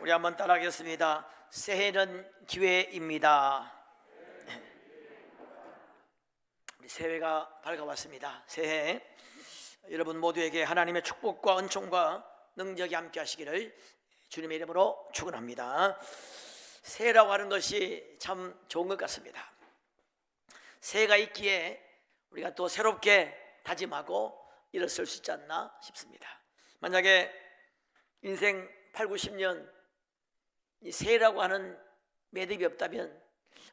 우리 한번 따라하겠습니다. 새해는 기회입니다. 우리 새해가 밝아왔습니다. 새해 여러분 모두에게 하나님의 축복과 은총과 능력이 함께 하시기를 주님의 이름으로 축원합니다. 새해라고 하는 것이 참 좋은 것 같습니다. 새해가 있기에 우리가 또 새롭게 다짐하고 일어설 수 있지 않나 싶습니다. 만약에 인생 8, 90년 이 새해라고 하는 매듭이 없다면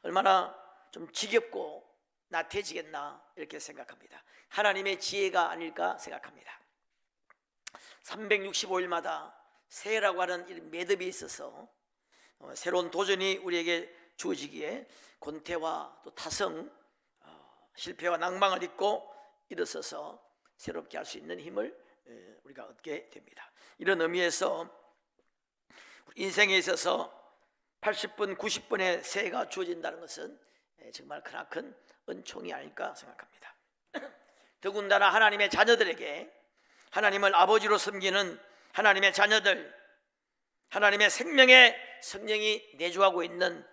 얼마나 좀 지겹고 나태해지겠나 이렇게 생각합니다. 하나님의 지혜가 아닐까 생각합니다. 365일마다 새해라고 하는 이 매듭이 있어서 새로운 도전이 우리에게 주어지기에 권태와 또 타성, 실패와 낭망을 잊고 일어서서 새롭게 할 수 있는 힘을 우리가 얻게 됩니다. 이런 의미에서 인생에 있어서 80분, 90분의 새해가 주어진다는 것은 정말 크나큰 은총이 아닐까 생각합니다. 더군다나 하나님의 자녀들에게, 하나님을 아버지로 섬기는 하나님의 자녀들, 하나님의 생명의 성령이 내주하고 있는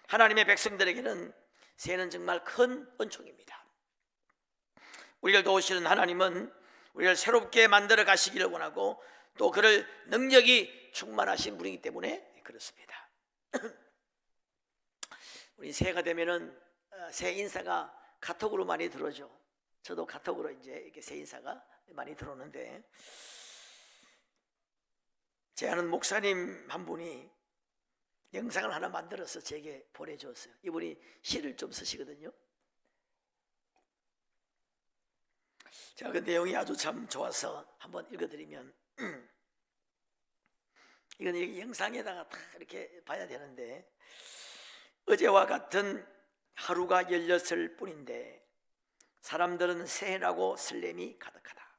하나님의 백성들에게는 새해는 정말 큰 은총입니다. 우리를 도우시는 하나님은 우리를 새롭게 만들어 가시기를 원하고 또 그를 능력이 충만하신 분이기 때문에 그렇습니다. 우리 새해가 되면은 새해 인사가 카톡으로 많이 들어오죠. 저도 카톡으로 이제 이렇게 새해 인사가 많이 들어오는데, 제 아는 목사님 한 분이 영상을 하나 만들어서 제게 보내줬어요. 이분이 시를 좀 쓰시거든요. 제가 그 내용이 아주 참 좋아서 한번 읽어드리면, 이건 이렇게 영상에다가 다 이렇게 봐야 되는데, 어제와 같은 하루가 열렸을 뿐인데 사람들은 새해라고 설렘이 가득하다.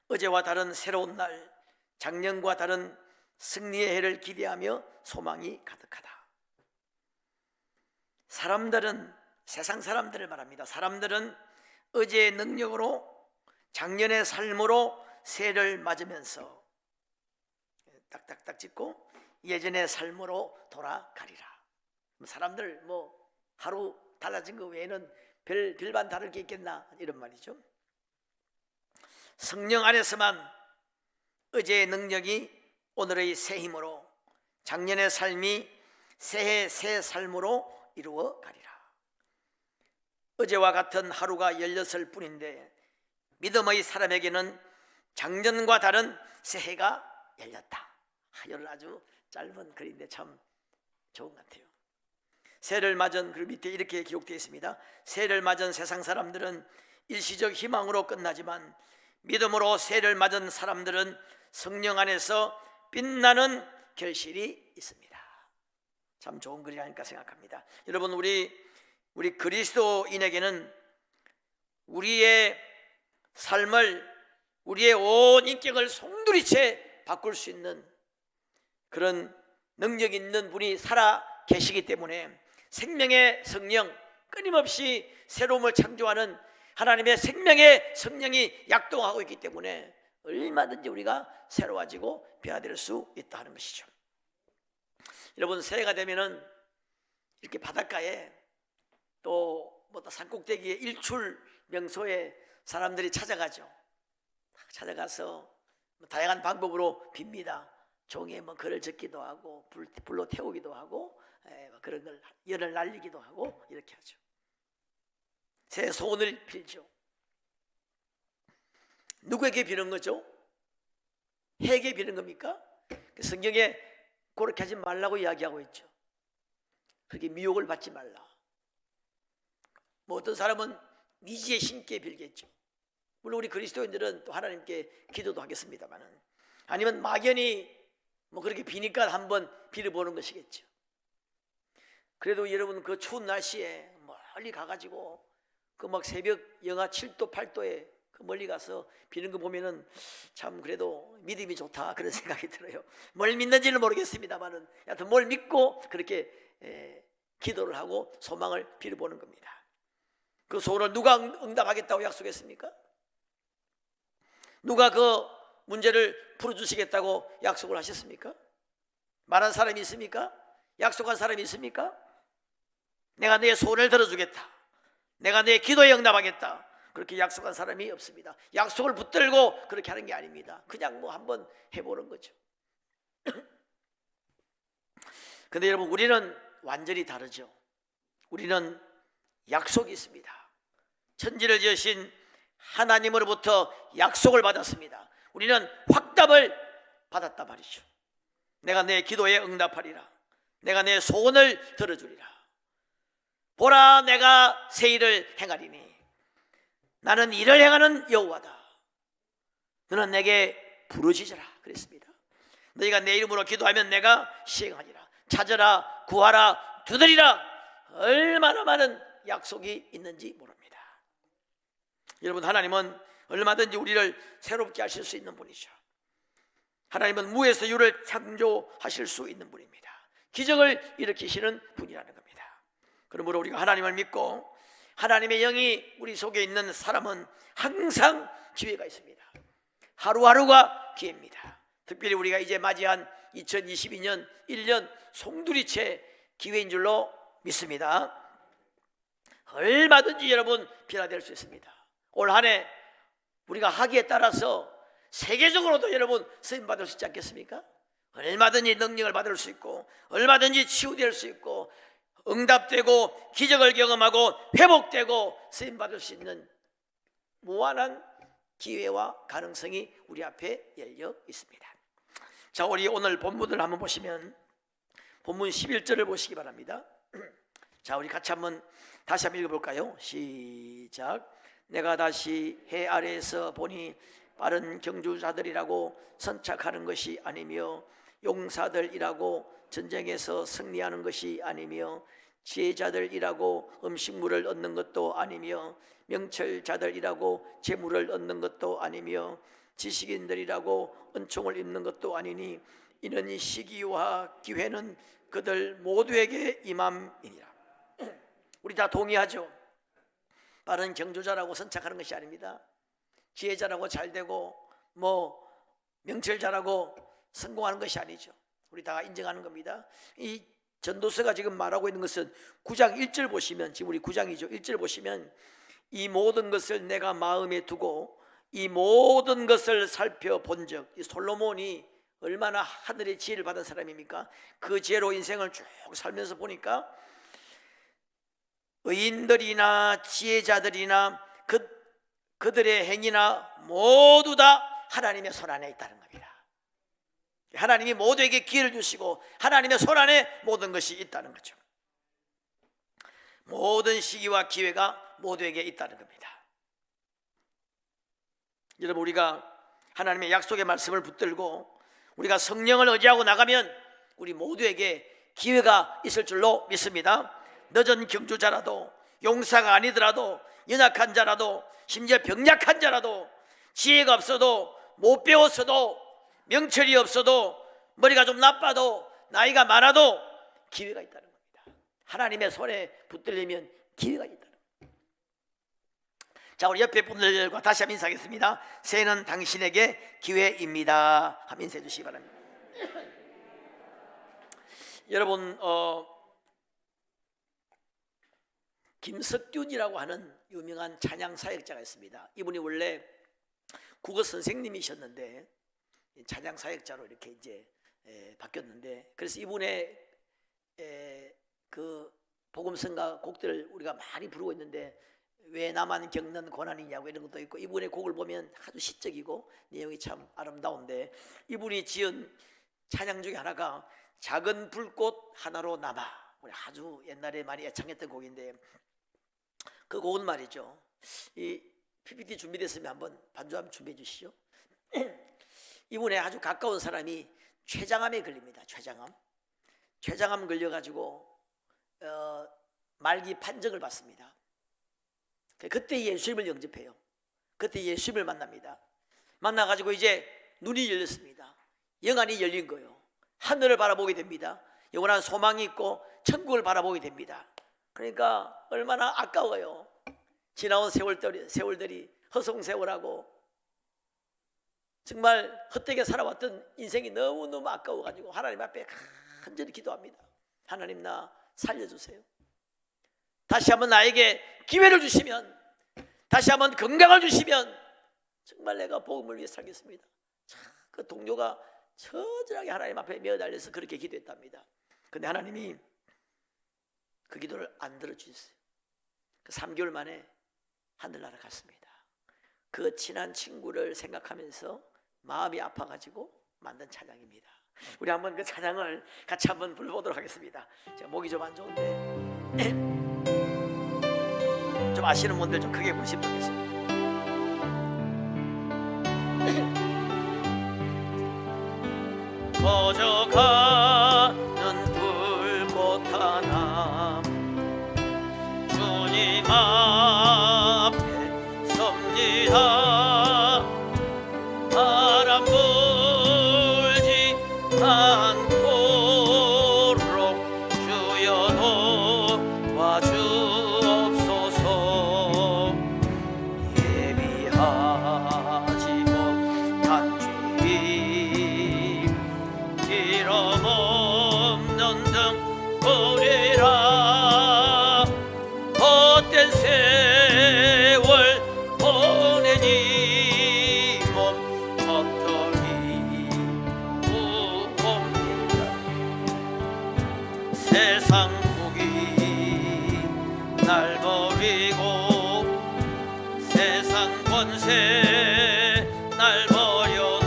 어제와 다른 새로운 날, 작년과 다른 승리의 해를 기대하며 소망이 가득하다. 사람들은, 세상 사람들을 말합니다. 사람들은 어제의 능력으로, 작년의 삶으로 새해를 맞으면서 딱딱딱 찍고 예전의 삶으로 돌아가리라. 사람들 뭐 하루 달라진 거 외에는 별반 다를 게 있겠나, 이런 말이죠. 성령 안에서만 어제의 능력이 오늘의 새 힘으로, 작년의 삶이 새해 새 삶으로 이루어 가리라. 어제와 같은 하루가 열렸을 뿐인데 믿음의 사람에게는 작년과 다른 새해가 열렸다. 이런 아주 짧은 글인데 참 좋은 것 같아요. 새해를 맞은, 그 밑에 이렇게 기록되어 있습니다. 새해를 맞은 세상 사람들은 일시적 희망으로 끝나지만 믿음으로 새해를 맞은 사람들은 성령 안에서 빛나는 결실이 있습니다. 참 좋은 글이 아닐까 생각합니다. 여러분, 우리 그리스도인에게는 우리의 삶을, 우리의 온 인격을 송두리째 바꿀 수 있는 그런 능력 있는 분이 살아 계시기 때문에 생명의 성령, 끊임없이 새로움을 창조하는 하나님의 생명의 성령이 약동하고 있기 때문에 얼마든지 우리가 새로워지고 변화될 수 있다 하는 것이죠. 여러분, 새해가 되면은 이렇게 바닷가에 또 뭐 산꼭대기에 일출 명소에 사람들이 찾아가죠. 찾아가서 다양한 방법으로 빕니다. 종이에 뭐 글을 적기도 하고 불로 태우기도 하고 그런 걸 열을 날리기도 하고 이렇게 하죠. 새 소원을 빌죠. 누구에게 비는 거죠? 해에게 비는 겁니까? 성경에 그렇게 하지 말라고 이야기하고 있죠. 그렇게 미혹을 받지 말라. 뭐 어떤 사람은 미지의 신께 빌겠죠. 물론 우리 그리스도인들은 또 하나님께 기도도 하겠습니다만은, 아니면 막연히 뭐 그렇게 비니까 한번 빌어보는 것이겠죠. 그래도 여러분, 그 추운 날씨에 멀리 가가지고 그 막 새벽 영하 7도 8도에 그 멀리 가서 비는 거 보면은 참 그래도 믿음이 좋다, 그런 생각이 들어요. 뭘 믿는지는 모르겠습니다만은 여하튼 뭘 믿고 그렇게 기도를 하고 소망을 빌어보는 겁니다. 그 소원을 누가 응답하겠다고 약속했습니까? 누가 그 문제를 풀어주시겠다고 약속을 하셨습니까? 말한 사람이 있습니까? 약속한 사람이 있습니까? 내가 내 소원을 들어주겠다, 내가 내 기도에 응답하겠다, 그렇게 약속한 사람이 없습니다. 약속을 붙들고 그렇게 하는 게 아닙니다. 그냥 뭐 한번 해보는 거죠. 근데 여러분, 우리는 완전히 다르죠. 우리는 약속이 있습니다. 천지를 지으신 하나님으로부터 약속을 받았습니다. 우리는 확답을 받았단 말이죠. 내가 내 기도에 응답하리라, 내가 내 소원을 들어주리라. 보라, 내가 새 일을 행하리니 나는 이를 행하는 여호와다. 너는 내게 부르짖으라 그랬습니다. 너희가 내 이름으로 기도하면 내가 시행하리라. 찾으라, 구하라, 두드리라. 얼마나 많은 약속이 있는지 모릅니다. 여러분, 하나님은 얼마든지 우리를 새롭게 하실 수 있는 분이죠. 하나님은 무에서 유를 창조하실 수 있는 분입니다. 기적을 일으키시는 분이라는 겁니다. 그러므로 우리가 하나님을 믿고 하나님의 영이 우리 속에 있는 사람은 항상 기회가 있습니다. 하루하루가 기회입니다. 특별히 우리가 이제 맞이한 2022년 1년 송두리째 기회인 줄로 믿습니다. 얼마든지 여러분 변화될 수 있습니다. 올 한 해 우리가 하기에 따라서 세계적으로도 여러분 쓰임받을 수 있지 않겠습니까? 얼마든지 능력을 받을 수 있고, 얼마든지 치유될 수 있고, 응답되고 기적을 경험하고 회복되고 쓰임받을 수 있는 무한한 기회와 가능성이 우리 앞에 열려 있습니다. 자, 우리 오늘 본문을 한번 보시면 본문 11절을 보시기 바랍니다. 자, 우리 같이 다시 한번 읽어볼까요? 시작. 내가 다시 해 아래에서 보니 빠른 경주자들이라고 선착하는 것이 아니며 용사들이라고 전쟁에서 승리하는 것이 아니며 지혜자들이라고 음식물을 얻는 것도 아니며 명철자들이라고 재물을 얻는 것도 아니며 지식인들이라고 은총을 입는 것도 아니니 이는 시기와 기회는 그들 모두에게 임함이니라. 우리 다 동의하죠? 빠른 경주자라고 선착하는 것이 아닙니다. 지혜자라고 잘되고 명철자라고 성공하는 것이 아니죠. 우리 다 인정하는 겁니다. 이 전도서가 지금 말하고 있는 것은 9장 1절 보시면, 지금 우리 9장이죠. 1절 보시면 이 모든 것을 내가 마음에 두고 이 모든 것을 살펴본 적, 이 솔로몬이 얼마나 하늘의 지혜를 받은 사람입니까? 그 지혜로 인생을 쭉 살면서 보니까 의인들이나 지혜자들이나 그들의 행위나 모두 다 하나님의 손 안에 있다는 겁니다. 하나님이 모두에게 기회를 주시고 하나님의 손 안에 모든 것이 있다는 거죠. 모든 시기와 기회가 모두에게 있다는 겁니다. 여러분, 우리가 하나님의 약속의 말씀을 붙들고 우리가 성령을 의지하고 나가면 우리 모두에게 기회가 있을 줄로 믿습니다. 늦은 경주자라도, 용사가 아니더라도, 연약한 자라도, 심지어 병약한 자라도, 지혜가 없어도, 못 배웠어도, 명철이 없어도, 머리가 좀 나빠도, 나이가 많아도 기회가 있다는 겁니다. 하나님의 손에 붙들리면 기회가 있다는 겁니다. 자, 우리 옆에 분들과 다시 한번 인사하겠습니다. 새해는 당신에게 기회입니다. 한번 인사해 주시기 바랍니다. 여러분, 김석균이라고 하는 유명한 찬양 사역자가 있습니다. 이분이 원래 국어 선생님이셨는데 찬양 사역자로 이렇게 이제 바뀌었는데, 그래서 이분의 그 복음성가 곡들을 우리가 많이 부르고 있는데, 왜 나만 겪는 고난이냐고 이런 것도 있고, 이분의 곡을 보면 아주 시적이고 내용이 참 아름다운데, 이분이 지은 찬양 중에 하나가 작은 불꽃 하나로 남아, 우리 아주 옛날에 많이 애창했던 곡인데, 그 곡은 말이죠, 이 PPT 준비됐으면 한번 반주 한번 준비해 주시죠. 이분의 아주 가까운 사람이 췌장암에 걸립니다. 췌장암 걸려가지고 말기 판정을 받습니다. 그때 예수님을 영접해요. 그때 예수님을 만납니다. 만나가지고 이제 눈이 열렸습니다. 영안이 열린 거예요. 하늘을 바라보게 됩니다. 영원한 소망이 있고 천국을 바라보게 됩니다. 그러니까 얼마나 아까워요. 지나온 세월들이 허송세월하고 정말 헛되게 살아왔던 인생이 너무너무 아까워가지고 하나님 앞에 간절히 기도합니다. 하나님, 나 살려주세요. 다시 한번 나에게 기회를 주시면, 다시 한번 건강을 주시면 정말 내가 복음을 위해 살겠습니다. 그 동료가 처절하게 하나님 앞에 매어달려서 그렇게 기도했답니다. 근데 하나님이 그 기도를 안 들어주셨어요. 그 3개월 만에 하늘나라 갔습니다. 그 친한 친구를 생각하면서 마음이 아파가지고 만든 찬양입니다. 우리 한번 그 찬양을 같이 한번 불러보도록 하겠습니다. 제가 목이 좀 안 좋은데 좀 아시는 분들 좀 크게 부르시면 좋겠습니다. 꺼져가는 불꽃 하나 주님 앞에 섭니다. 바람 불지 않도록 주여 도와주옵소서. 예비하지 못한 죄 이름 없는 등불이라 헛된 세월 보내니 몸 헛되이 무겁니다. 세상 복이 날 버리고 세상 권세 날 버려도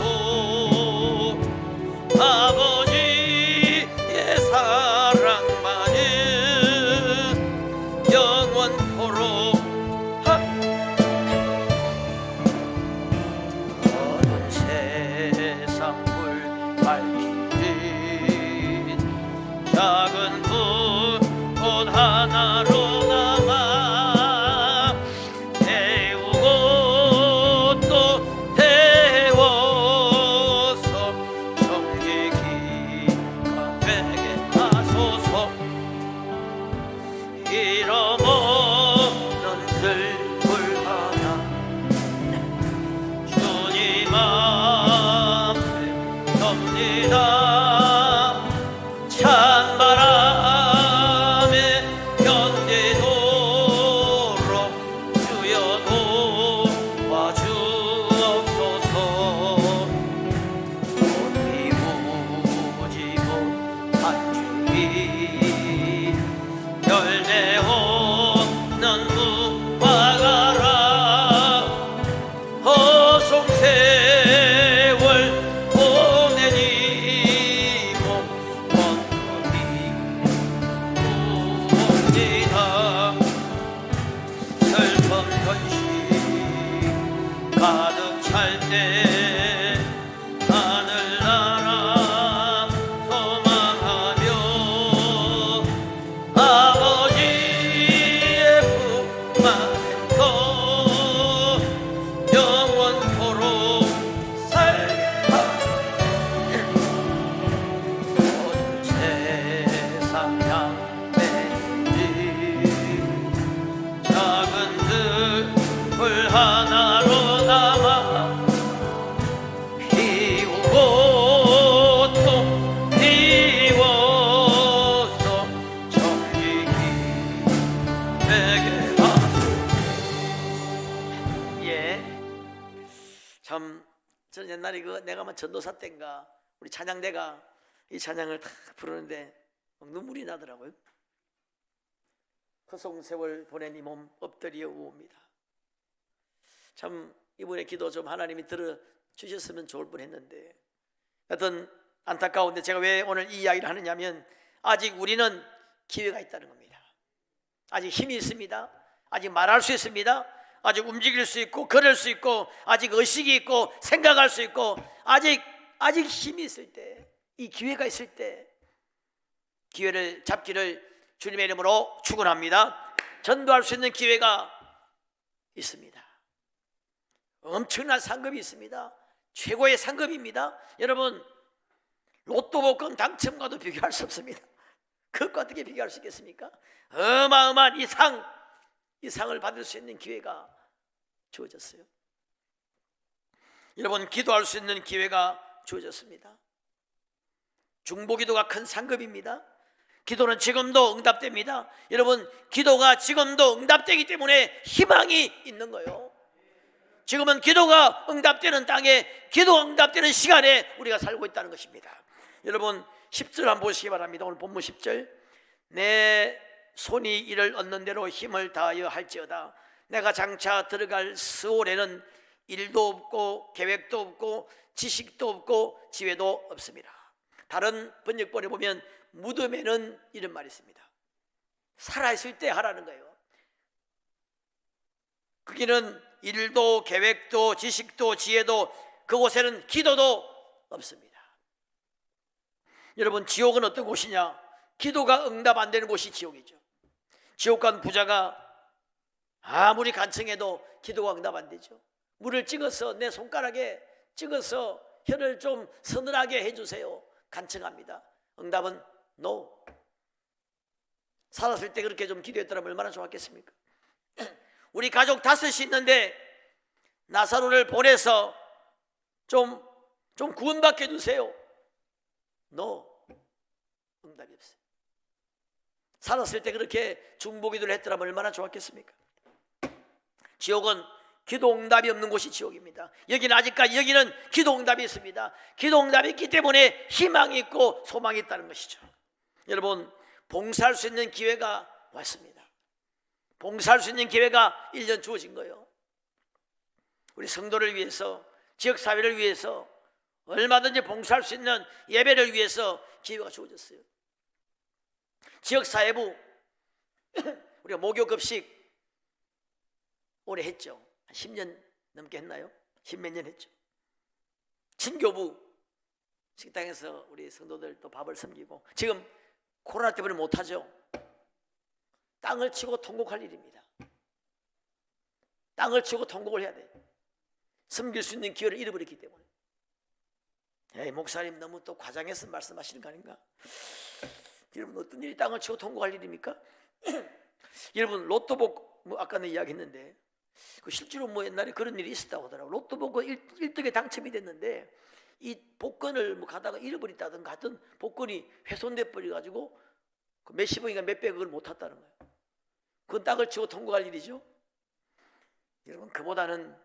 아버지의 사랑만은 영원토록 어두운 세상 불 밝히는 작은 불꽃 하나로 남아 태우고 또 태워서 정직이가 되게 하소서. 이름 없는 들불 하나 주님 앞에 섭니다. 찬바람에 견디도록 주여 도와주옵소서. 못 비우지 못한 죄 열매 없는 무화과라 허송 세월 보내니 몸 헛되이 무겁니다. 슬픔 근심 가득 찰 때 하늘나라 소망하며 아버지의 품안에서 영원토록 살게 하소서. 모든 세상 향매니 작은 들불 하나로 남아 피우고 또 피워서 정직이 되게 하소서. 예, 참 저는 옛날에 내가 전도사 때인가 우리 찬양대가 이 찬양을 다 부르는데 막 눈물이 나더라고요. 허송 세월 보내니 몸 엎드려 우옵니다. 참 이번에 기도 좀 하나님이 들어주셨으면 좋을 뻔했는데 어떤 안타까운데 제가 왜 오늘 이 이야기를 하느냐면 아직 우리는 기회가 있다는 겁니다. 아직 힘이 있습니다. 아직 말할 수 있습니다. 아직 움직일 수 있고 걸을 수 있고 아직 의식이 있고 생각할 수 있고 아직 힘이 있을 때, 이 기회가 있을 때 기회를 잡기를 주님의 이름으로 축원합니다. 전도할 수 있는 기회가 있습니다. 엄청난 상급이 있습니다. 최고의 상급입니다. 여러분, 로또 복권 당첨과도 비교할 수 없습니다. 그것과 어떻게 비교할 수 있겠습니까? 어마어마한 이 상을 받을 수 있는 기회가 주어졌어요. 여러분, 기도할 수 있는 기회가 주어졌습니다. 중보기도가 큰 상급입니다. 기도는 지금도 응답됩니다. 여러분, 기도가 지금도 응답되기 때문에 희망이 있는 거예요. 지금은 기도가 응답되는 땅에, 기도가 응답되는 시간에 우리가 살고 있다는 것입니다. 여러분, 10절 한번 보시기 바랍니다. 오늘 본문 10절. 내 손이 이를 얻는 대로 힘을 다하여 할지어다. 내가 장차 들어갈 스올에는 일도 없고 계획도 없고 지식도 없고 지혜도 없습니다. 다른 번역본에 보면 무덤에는 이런 말이 있습니다. 살아있을 때 하라는 거예요. 거기는 일도 계획도 지식도 지혜도, 그곳에는 기도도 없습니다. 여러분, 지옥은 어떤 곳이냐? 기도가 응답 안 되는 곳이 지옥이죠. 지옥 간 부자가 아무리 간청해도 기도가 응답 안 되죠. 물을 찍어서 내 손가락에 찍어서 혀를 좀 서늘하게 해주세요. 간청합니다. 응답은 NO. 살았을 때 그렇게 좀 기도했더라면 얼마나 좋았겠습니까? 우리 가족 5이 있는데 나사로를 보내서 좀 구원받게 해주세요. NO. 응답이 없어요. 살았을 때 그렇게 중보기도를 했더라면 얼마나 좋았겠습니까? 지옥은 기도 응답이 없는 곳이 지옥입니다. 여기는 아직까지 여기는 기도 응답이 있습니다. 기도 응답이 있기 때문에 희망이 있고 소망이 있다는 것이죠. 여러분, 봉사할 수 있는 기회가 왔습니다. 봉사할 수 있는 기회가 1년 주어진 거예요. 우리 성도를 위해서, 지역사회를 위해서 얼마든지 봉사할 수 있는 예배를 위해서 기회가 주어졌어요. 지역사회부 우리가 목요급식 오래 했죠. 한 10년 넘게 했나요? 10몇 년 했죠. 친교부 식당에서 우리 성도들 또 밥을 섬기고, 지금 코로나 때문에 못하죠. 땅을 치고 통곡할 일입니다. 땅을 치고 통곡을 해야 돼요. 섬길 수 있는 기회를 잃어버렸기 때문에. 에이, 목사님 너무 또 과장해서 말씀하시는 거 아닌가? 여러분, 어떤 일이 땅을 치고 통곡할 일입니까? 여러분, 로또 복고, 아까는 이야기했는데 그 실제로 옛날에 그런 일이 있었다고 하더라고요. 로또 복고 1등에 당첨이 됐는데 이 복권을 가다가 잃어버렸다든가 하여튼 복권이 훼손돼 버려가지고 그 몇십억인가 몇백억을 못 탔다는 거예요. 그건 땅을 치고 통곡할 일이죠. 여러분, 그보다는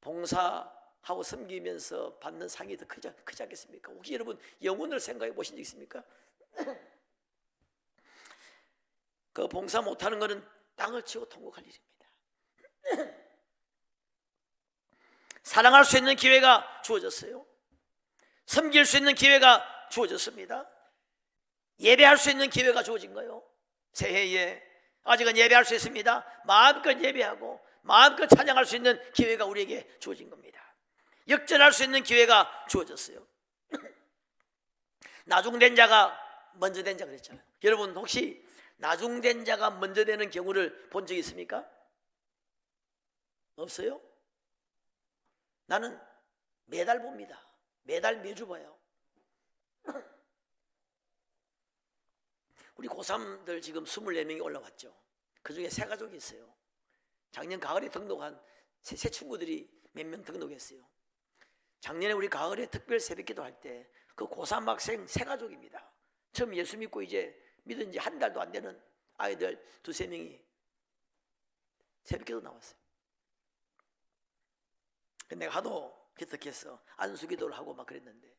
봉사하고 섬기면서 받는 상이 더 크지 않겠습니까? 혹시 여러분 영혼을 생각해 보신 적 있습니까? 그 봉사 못하는 것은 땅을 치고 통곡할 일입니다. 사랑할 수 있는 기회가 주어졌어요. 섬길 수 있는 기회가 주어졌습니다. 예배할 수 있는 기회가 주어진 거예요. 새해에 아직은 예배할 수 있습니다. 마음껏 예배하고 마음껏 찬양할 수 있는 기회가 우리에게 주어진 겁니다. 역전할 수 있는 기회가 주어졌어요. 나중된 자가 먼저 된 자 그랬잖아요. 여러분, 혹시 나중된 자가 먼저 되는 경우를 본 적 있습니까? 없어요? 나는 매달 봅니다. 매주 봐요. 우리 고3들 지금 24명이 올라왔죠. 그중에 3가족이 있어요. 작년 가을에 등록한 새 친구들이 몇 명 등록했어요. 작년에 우리 가을에 특별 새벽기도 할 때 그 고3 학생 3가족입니다. 처음 예수 믿고 이제 믿은 지 한 달도 안 되는 아이들 2-3명이 새벽기도 나왔어요. 근데 내가 하도 기특해서 안수기도를 하고 막 그랬는데,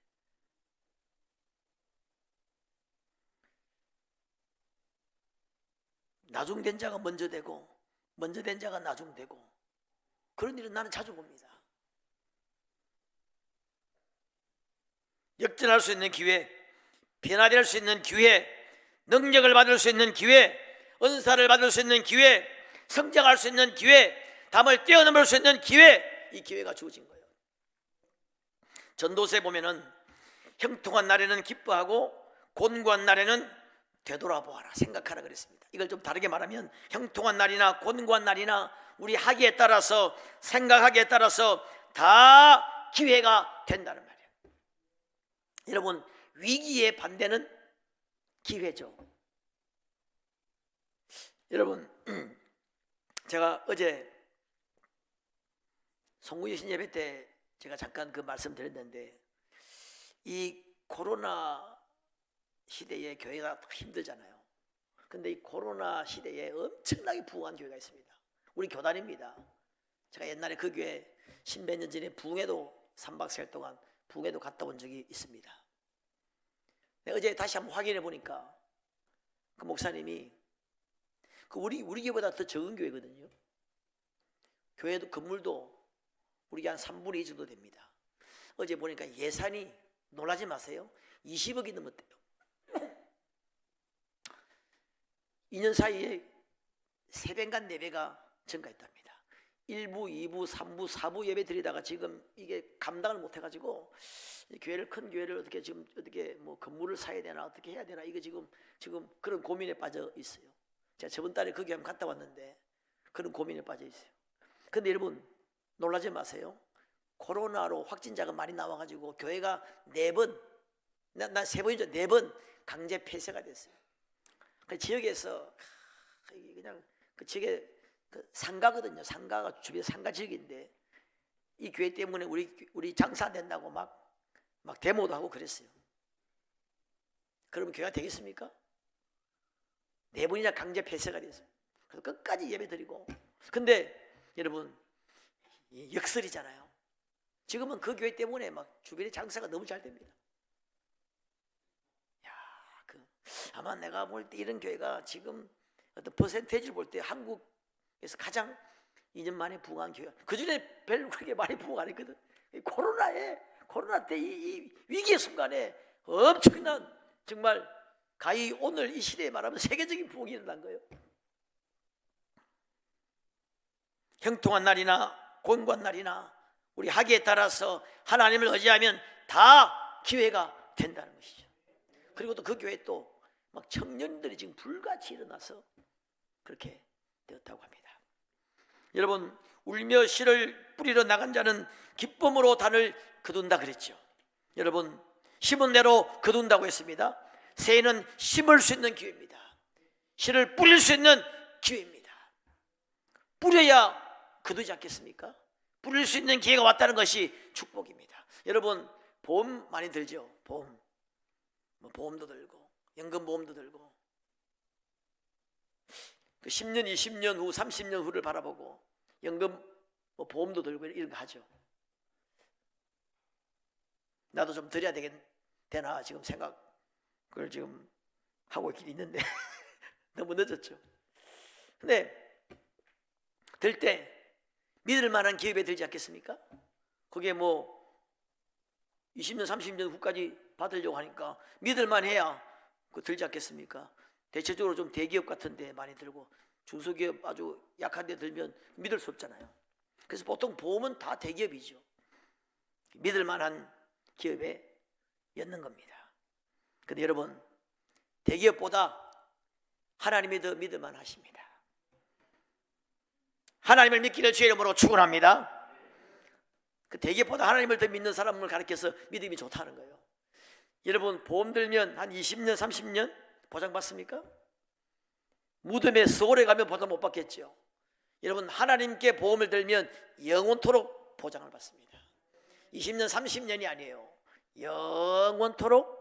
나중된 자가 먼저 되고 먼저 된 자가 나중되고 그런 일은 나는 자주 봅니다. 역전할 수 있는 기회, 변화될 수 있는 기회, 능력을 받을 수 있는 기회, 은사를 받을 수 있는 기회, 성장할 수 있는 기회, 담을 뛰어넘을 수 있는 기회, 이 기회가 주어진 거예요. 전도서에 보면은 형통한 날에는 기뻐하고 곤고한 날에는 되돌아보아라, 생각하라 그랬습니다. 이걸 좀 다르게 말하면 형통한 날이나 곤고한 날이나 우리 하기에 따라서, 생각하기에 따라서 다 기회가 된다는 말이에요. 여러분, 위기의 반대는 기회죠. 여러분, 제가 어제 송구여신 예배 때 제가 잠깐 그 말씀 드렸는데, 이 코로나 시대에 교회가 힘들잖아요. 근데 이 코로나 시대에 엄청나게 부흥한 교회가 있습니다. 우리 교단입니다. 제가 옛날에 그 교회 십몇 년 전에 부흥회도 3박 4일 동안 부흥회도 갔다 온 적이 있습니다. 어제 다시 한번 확인해 보니까 그 목사님이 그 우리 교회보다 더 적은 교회거든요. 교회도 건물도 우리 한 3분의 2 정도 됩니다. 어제 보니까 예산이 놀라지 마세요. 20억이 넘었대요. 2년 사이에 3배인가 4배가 증가했답니다. 1부, 2부, 3부, 4부 예배 드리다가 지금 이게 감당을 못 해가지고 교회를 큰 교회를 어떻게 뭐 건물을 사야 되나 어떻게 해야 되나 이거 지금 그런 고민에 빠져 있어요. 제가 저번 달에 그 교회 한번 갔다 왔는데 그런 고민에 빠져 있어요. 근데 여러분 놀라지 마세요. 코로나로 확진자가 많이 나와가지고 교회가 4번, 난 3번이죠. 4번 강제 폐쇄가 됐어요. 그 지역에서 그냥 그 지역에 그 상가거든요. 상가가 주변에 상가 지역인데 이 교회 때문에 우리 장사 안 된다고 막 데모도 하고 그랬어요. 그러면 교회가 되겠습니까? 4번이나 강제 폐쇄가 됐어요. 그래서 끝까지 예배 드리고. 근데 여러분 역설이잖아요. 지금은 그 교회 때문에 막 주변에 장사가 너무 잘 됩니다. 아마 내가 볼 때 이런 교회가 지금 어떤 퍼센테이지를 볼 때 한국에서 가장 2년 만에 부흥한 교회가 그전에 별로 그렇게 많이 부흥 안 했거든. 코로나 때 이 위기의 순간에 엄청난 정말 가히 오늘 이 시대에 말하면 세계적인 부흥이 일어난 거예요. 형통한 날이나 곤고한 날이나 우리 하기에 따라서 하나님을 의지하면 다 기회가 된다는 것이죠. 그리고 또 그 교회 또 막 청년들이 지금 불같이 일어나서 그렇게 되었다고 합니다. 여러분 울며 씨를 뿌리러 나간 자는 기쁨으로 단을 거둔다 그랬죠. 여러분 심은 대로 거둔다고 했습니다. 새해는 심을 수 있는 기회입니다. 씨를 뿌릴 수 있는 기회입니다. 뿌려야 거두지 않겠습니까? 뿌릴 수 있는 기회가 왔다는 것이 축복입니다. 여러분 보험 많이 들죠. 보험도 들고 연금보험도 들고 그 10년, 20년 후, 30년 후를 바라보고 연금 보험도 들고 이런 거 하죠. 나도 좀 드려야 되나 지금 생각을 지금 하고 있긴 있는데 너무 늦었죠. 근데 들 때 믿을 만한 기업에 들지 않겠습니까? 그게 뭐 20년, 30년 후까지 받으려고 하니까 믿을만 해야 들지 않겠습니까? 대체적으로 좀 대기업 같은 데 많이 들고 중소기업 아주 약한 데 들면 믿을 수 없잖아요. 그래서 보통 보험은 다 대기업이죠. 믿을 만한 기업에 였는 겁니다. 근데 여러분 대기업보다 하나님이 더 믿을만 하십니다. 하나님을 믿기를 주의 이름으로 축원합니다. 그 대기업보다 하나님을 더 믿는 사람을 가르쳐서 믿음이 좋다는 거예요. 여러분 보험 들면 한 20년 30년 보장받습니까? 무덤에 서울에 가면 보장 못 받겠죠. 여러분 하나님께 보험을 들면 영원토록 보장을 받습니다. 20년 30년이 아니에요. 영원토록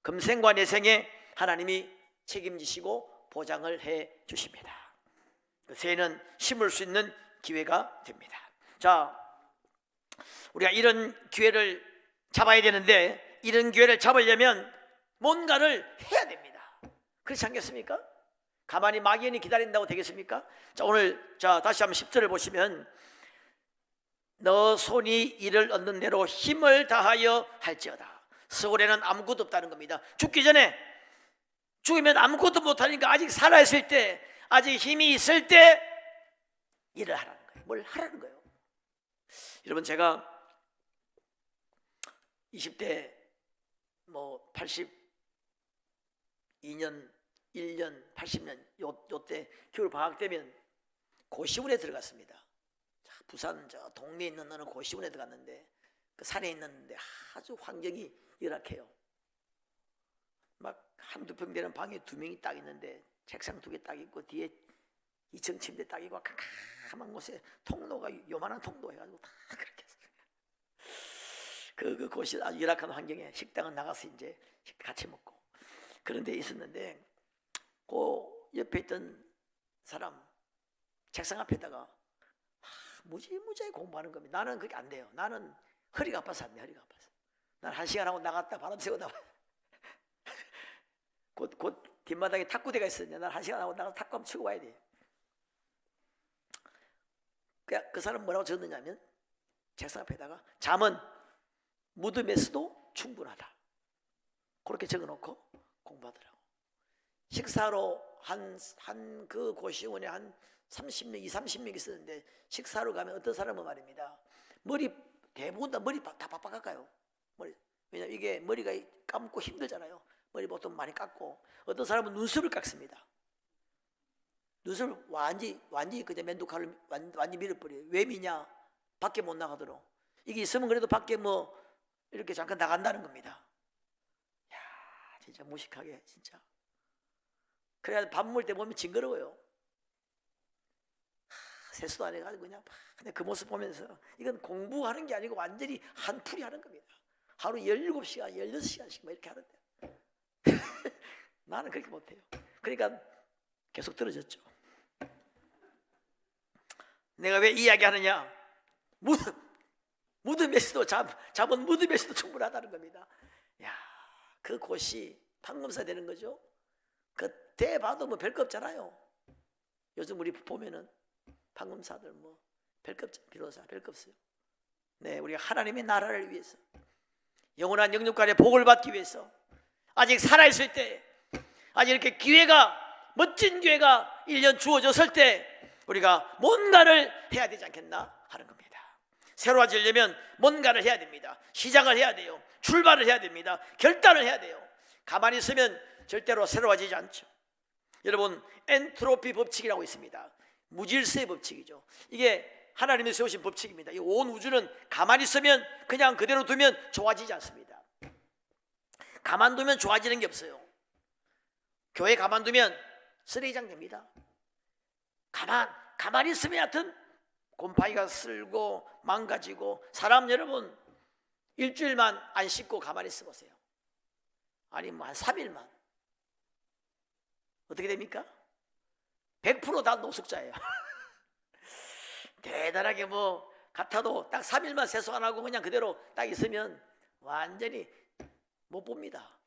금생과 내생에 하나님이 책임지시고 보장을 해 주십니다. 새해는 심을 수 있는 기회가 됩니다. 자, 우리가 이런 기회를 잡아야 되는데 이런 기회를 잡으려면 뭔가를 해야 됩니다. 그렇지 않겠습니까? 가만히 막연히 기다린다고 되겠습니까? 자, 오늘 다시 한번 10절을 보시면 너 손이 이를 얻는 대로 힘을 다하여 할지어다. 서울에는 아무것도 없다는 겁니다. 죽기 전에 죽으면 아무것도 못하니까 아직 살아있을 때 아직 힘이 있을 때 일을 하라는 거예요. 뭘 하라는 거예요. 여러분 제가 20대 82년, 1년, 80년 요때 겨울 방학 되면 고시원에 들어갔습니다. 부산 저 동네에 있는 어느 고시원에 들어갔는데 그 산에 있는데 아주 환경이 열악해요. 막 한두 평 되는 방에 2명이 딱 있는데 책상 2개 딱 있고 뒤에 2층 침대 딱 있고 캄캄한 곳에 통로가 요만한 통로 해가지고 다 그렇게 했어요. 그 곳이 아주 열악한 환경에 식당은 나가서 이제 같이 먹고 그런 데 있었는데, 그 옆에 있던 사람 책상 앞에다가 무지무지하게 공부하는 겁니다. 나는 그게 안 돼요. 나는 허리가 아파서 안 돼. 허리가 아파서. 난 1시간 하고 나갔다 바람 쐬고 나와. 곧 뒷마당에 탁구대가 있었는데 난 1시간 하고 나가서 탁구 한번 치고 와야 돼. 그 사람 뭐라고 적었느냐면 책상 앞에다가 잠은 무덤에서도 충분하다. 그렇게 적어놓고 공부하더라고. 식사로 한 그 고시원에 한 30명, 30명 있었는데 식사로 가면 어떤 사람은 말입니다. 대부분 다 머리 다 빡빡할까요? 왜냐면 이게 머리가 감고 힘들잖아요. 머리 보통 많이 깎고, 어떤 사람은 눈썹을 깎습니다. 눈썹을 완전히 그냥 맨두칼로 완전히 밀어버려요. 왜 미냐? 밖에 못 나가도록. 이게 있으면 그래도 밖에 뭐 이렇게 잠깐 나간다는 겁니다. 야, 진짜 무식하게 진짜. 그래야 밥 먹을 때 보면 징그러워요. 세수도 안 해가지고 그냥 그 모습 보면서 이건 공부하는 게 아니고 완전히 한풀이 하는 겁니다. 하루 17시간, 16시간씩 뭐 이렇게 하는데 나는 그렇게 못해요. 그러니까 계속 떨어졌죠. 내가 왜 이야기하느냐? 무덤에서도 잠은 무덤에서도 충분하다는 겁니다. 야, 그 곳이 판검사 되는 거죠. 그때 봐도 뭐 별거 없잖아요. 요즘 우리 보면은 판검사들 뭐 별거 없죠. 변호사 별거 없어요. 네, 우리가 하나님의 나라를 위해서, 영원한 영육간의 복을 받기 위해서 아직 살아있을 때, 아직 이렇게 멋진 기회가 1년 주어졌을 때 우리가 뭔가를 해야 되지 않겠나 하는 겁니다. 새로워지려면 뭔가를 해야 됩니다. 시작을 해야 돼요. 출발을 해야 됩니다. 결단을 해야 돼요. 가만히 있으면 절대로 새로워지지 않죠. 여러분, 엔트로피 법칙이라고 있습니다. 무질서의 법칙이죠. 이게 하나님이 세우신 법칙입니다. 이 온 우주는 가만히 있으면, 그냥 그대로 두면 좋아지지 않습니다. 가만두면 좋아지는 게 없어요. 교회 가만두면 쓰레기장 됩니다. 가만히 있으면 하여튼 곰팡이가 쓸고 망가지고, 사람 여러분 일주일만 안 씻고 가만히 있어 보세요. 아니 뭐 한 3일만 어떻게 됩니까? 100% 다 노숙자예요. 대단하게 뭐 같아도 딱 3일만 세수 안 하고 그냥 그대로 딱 있으면 완전히 못 봅니다.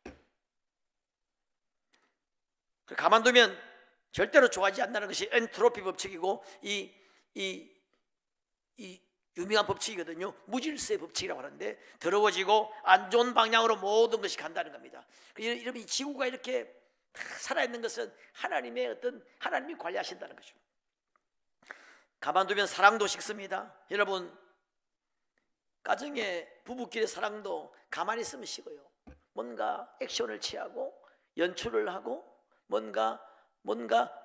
가만두면 절대로 좋아하지 않는다는 것이 엔트로피 법칙이고, 이 유명한 법칙이거든요. 무질서의 법칙이라고 하는데, 더러워지고 안 좋은 방향으로 모든 것이 간다는 겁니다. 여러분, 이 지구가 이렇게 살아있는 것은 하나님이 관리하신다는 거죠. 가만두면 사랑도 식습니다. 여러분, 가정의 부부끼리 사랑도 가만히 있으면 식어요. 뭔가 액션을 취하고 연출을 하고 뭔가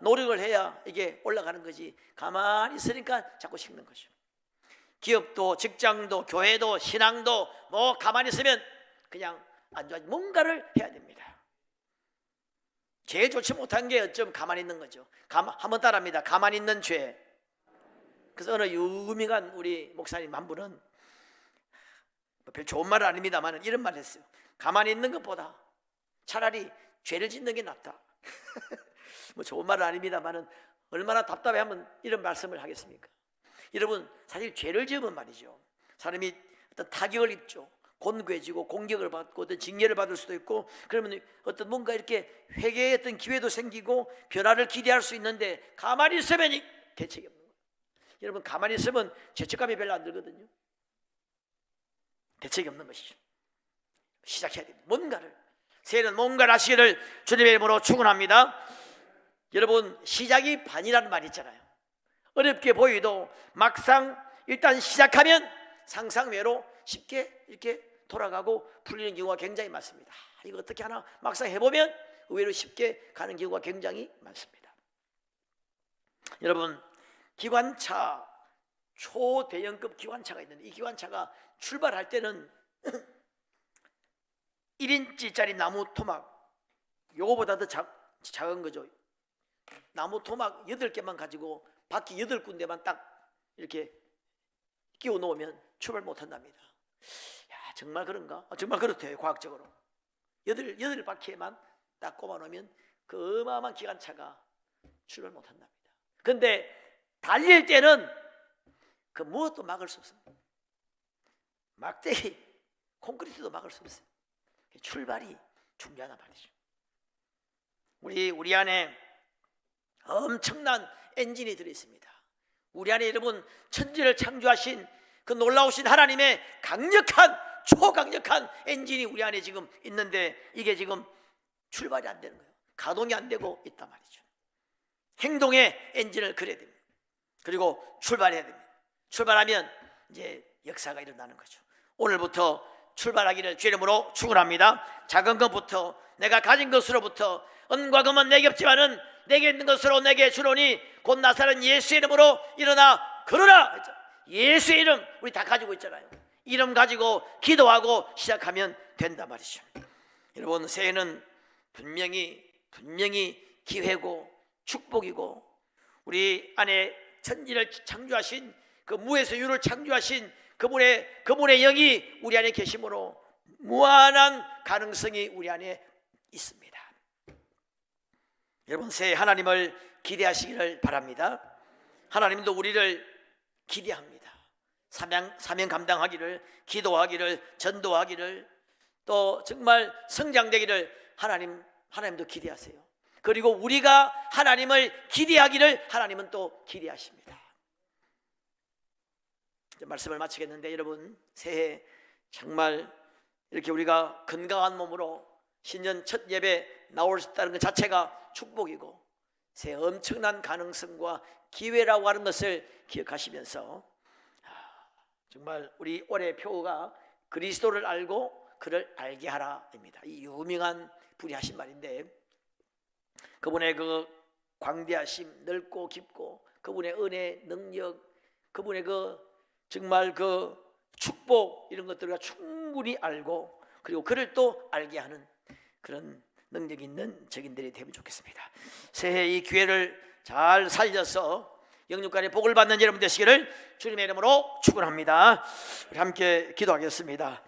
노력을 해야 이게 올라가는 거지, 가만히 있으니까 자꾸 식는 거죠. 기업도 직장도 교회도 신앙도 뭐 가만히 있으면 그냥 안 좋아지. 뭔가를 해야 됩니다. 제일 좋지 못한 게 어쩜 가만히 있는 거죠. 한번 따라합니다. 가만히 있는 죄. 그래서 어느 유명한 우리 목사님 한 분은, 별 좋은 말은 아닙니다만 이런 말을 했어요. 가만히 있는 것보다 차라리 죄를 짓는 게 낫다. 뭐 좋은 말은 아닙니다만 얼마나 답답해하면 이런 말씀을 하겠습니까? 여러분, 사실 죄를 지으면 말이죠, 사람이 어떤 타격을 입죠. 곤괴지고 공격을 받고 어떤 징계를 받을 수도 있고, 그러면 어떤 뭔가 이렇게 회개의 어떤 기회도 생기고 변화를 기대할 수 있는데, 가만히 있으면 대책이 없는 거예요. 여러분, 가만히 있으면 죄책감이 별로 안 들거든요. 대책이 없는 것이죠. 시작해야 됩니다. 새해는 뭔가를 하시기를 주님의 이름으로 축원합니다. 여러분, 시작이 반이라는 말이 있잖아요. 어렵게 보이도 막상 일단 시작하면 상상외로 쉽게 이렇게 돌아가고 풀리는 경우가 굉장히 많습니다. 이거 어떻게 하나 막상 해보면 의외로 쉽게 가는 경우가 굉장히 많습니다. 여러분, 기관차, 초대형급 기관차가 있는데, 이 기관차가 출발할 때는 1인치짜리 나무 토막, 요거보다 더 작은 거죠. 나무 토막 8개만 가지고 바퀴 8군데만 딱 이렇게 끼워 놓으면 출발 못 한답니다. 야, 정말 그런가? 정말 그렇대요. 과학적으로 여덟 바퀴에만 딱 꼽아놓으면 그 어마어마한 기관차가 출발 못한답니다. 그런데 달릴 때는 그 무엇도 막을 수 없습니다. 막대기, 콘크리트도 막을 수 없어요. 출발이 중요하단 말이죠. 우리 안에 엄청난 엔진이 들어있습니다. 우리 안에 여러분 천지를 창조하신 그 놀라우신 하나님의 강력한 초강력한 엔진이 우리 안에 지금 있는데 이게 지금 출발이 안 되는 거예요. 가동이 안 되고 있단 말이죠. 행동의 엔진을 그려야 됩니다. 그리고 출발해야 됩니다. 출발하면 이제 역사가 일어나는 거죠. 오늘부터 출발하기를 주의 이름으로 축원합니다. 작은 것부터 내가 가진 것으로부터 은과 금은 내게 없지만은 내게 있는 것으로 내게 주노니 곧 나사렛 예수의 이름으로 일어나 걸어라. 예수의 이름 우리 다 가지고 있잖아요. 이름 가지고 기도하고 시작하면 된단 말이죠. 여러분 새해는 분명히 기회고 축복이고 우리 안에 천지를 창조하신 그 무에서 유를 창조하신 그분의 영이 우리 안에 계심으로 무한한 가능성이 우리 안에 있습니다. 여러분 새해 하나님을 기대하시기를 바랍니다. 하나님도 우리를 기대합니다. 사명 감당하기를, 기도하기를, 전도하기를, 또 정말 성장되기를 하나님도 기대하세요. 그리고 우리가 하나님을 기대하기를 하나님은 또 기대하십니다. 이제 말씀을 마치겠는데 여러분 새해 정말 이렇게 우리가 건강한 몸으로 신년 첫 예배 나올 수 있다는 것 자체가 축복이고 새해 엄청난 가능성과 기회라고 하는 것을 기억하시면서 정말 우리 올해 표어가 그리스도를 알고 그를 알게 하라입니다. 이 유명한 분이 하신 말인데 그분의 그 광대하심, 넓고 깊고 그분의 은혜, 능력, 그분의 그 정말 그 축복 이런 것들을 충분히 알고 그리고 그를 또 알게 하는 그런 능력 있는 적인들이 되면 좋겠습니다. 새해 이 기회를 잘 살려서 영육간의 복을 받는 여러분 되시기를 주님의 이름으로 축원합니다. 우리 함께 기도하겠습니다.